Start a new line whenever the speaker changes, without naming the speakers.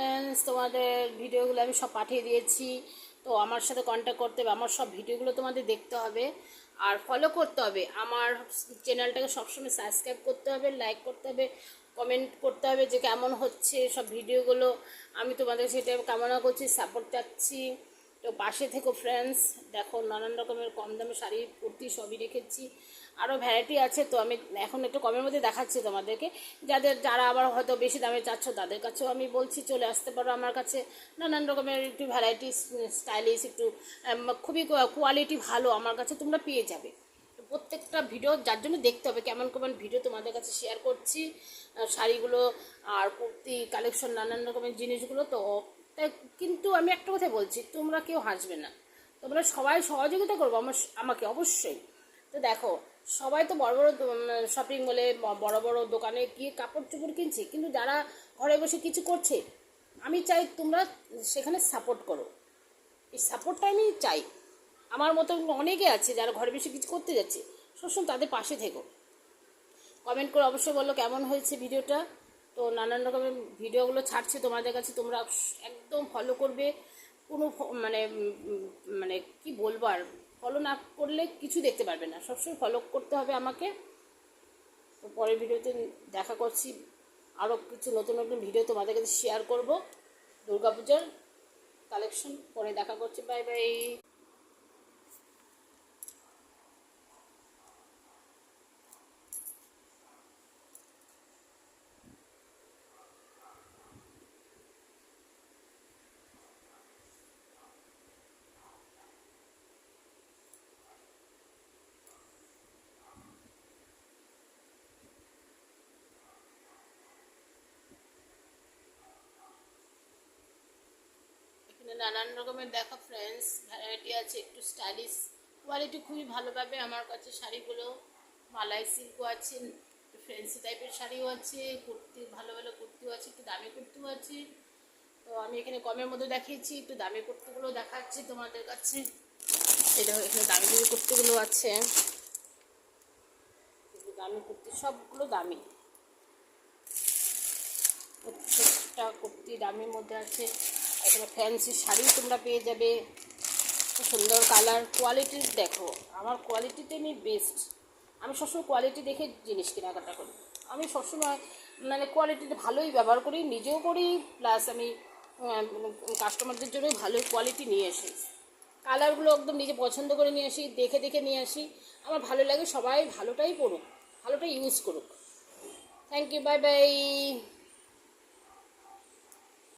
Friends, তোমাদের ভিডিওগুলো আমি সব পাঠিয়ে দিয়েছি। তো আমার সাথে কন্ট্যাক্ট করতে হবে, আমার সব ভিডিওগুলো তোমাদের দেখতে হবে আর ফলো করতে হবে। আমার চ্যানেলটাকে সবসময় সাবস্ক্রাইব করতে হবে, লাইক করতে হবে, কমেন্ট করতে হবে যে কেমন হচ্ছে সব ভিডিওগুলো। আমি তোমাদের সেটা কামনা করছি, সাপোর্ট চাচ্ছি। তো পাশে থেকো ফ্রেন্ডস। দেখো নানান রকমের কম দামে শাড়ি কুর্তি সবই রেখেছি, আরও ভ্যারাইটি আছে। তো আমি এখন একটু কমের মধ্যে দেখাচ্ছি তোমাদেরকে। যারা আবার হয়তো বেশি দামে চাচ্ছ তাদের কাছেও আমি বলছি চলে আসতে পারো আমার কাছে। নানান রকমের একটু ভ্যারাইটি স্টাইলিশ, একটু খুবই কোয়ালিটি ভালো আমার কাছে তোমরা পেয়ে যাবে। প্রত্যেকটা ভিডিও যার জন্য দেখতে হবে, কেমন কেমন ভিডিও তোমাদের কাছে শেয়ার করছি, শাড়িগুলো আর কুর্তি কালেকশন নানান রকমের জিনিসগুলো। তো তাই কিন্তু আমি একটা কথা বলছি, তোমরা কেউ হাসবে না, তোমরা সবাই সহযোগিতা করবো আমাকে অবশ্যই। তো দেখো সবাই তো বড় বড় শপিং মলে বড় বড় দোকানে গিয়ে কাপড় চোপড় কিনছে, কিন্তু যারা ঘরে বসে কিছু করছে আমি চাই তোমরা সেখানে সাপোর্ট করো। এই সাপোর্টটা আমি চাই। আমার মতো অনেকে আছে যারা ঘরে বসে কিছু করতে যাচ্ছে, সবসময় তাদের পাশে থেকো। কমেন্ট করে অবশ্যই বলো কেমন হয়েছে ভিডিওটা। তো নানান রকমের ভিডিওগুলো ছাড়ছে তোমাদের কাছে, তোমরা একদম ফলো করবে। কোনো মানে মানে কি বলবো, আর ফলো না করলে কিছু দেখতে পারবে না, সবসময় ফলো করতে হবে আমাকে। তো পরের ভিডিওতে দেখা করছি, আরও কিছু নতুন নতুন ভিডিও তোমাদের কাছে শেয়ার করবো। দুর্গাপূজার কালেকশন পরে দেখা করছি। Bye bye. নানান রকমের দেখো ফ্রেন্ডস ভ্যারাইটি আছে, একটু স্টাইলিশ কোয়ালিটি খুবই ভালো পাবে আমার কাছে শাড়িগুলো। মালাই সিল্কও আছে, ফ্যান্সি টাইপের শাড়িও আছে, কুর্তি ভালো ভালো কুর্তিও আছে, একটু দামি কুর্তিও আছে। তো আমি এখানে কমের মধ্যে দেখিয়েছি, একটু দামি কুর্তিগুলো দেখাচ্ছি তোমাদের কাছে। এটা এখানে দামি দামি কুর্তিগুলো আছে, দামি কুর্তি সবগুলো দামি, প্রত্যেকটা কুর্তি দামির মধ্যে আছে। এখানে ফ্যান্সি শাড়ি তোমরা পেয়ে যাবে, খুব সুন্দর কালার। কোয়ালিটি দেখো, আমার কোয়ালিটিতে আমি বেস্ট। আমি সবসময় কোয়ালিটি দেখে জিনিস কেনাকাটা করি। আমি সবসময় মানে কোয়ালিটিটা ভালোই ব্যবহার করি, নিজেও করি, প্লাস আমি কাস্টমারদের জন্য ভালোই কোয়ালিটি নিয়ে আসি। কালারগুলো একদম নিজে পছন্দ করে নিয়ে আসি, দেখে দেখে নিয়ে আসি। আমার ভালো লাগে, সবাই ভালোটাই পড়ুক, ভালোটাই ইউজ করুক। Thank you, bye by.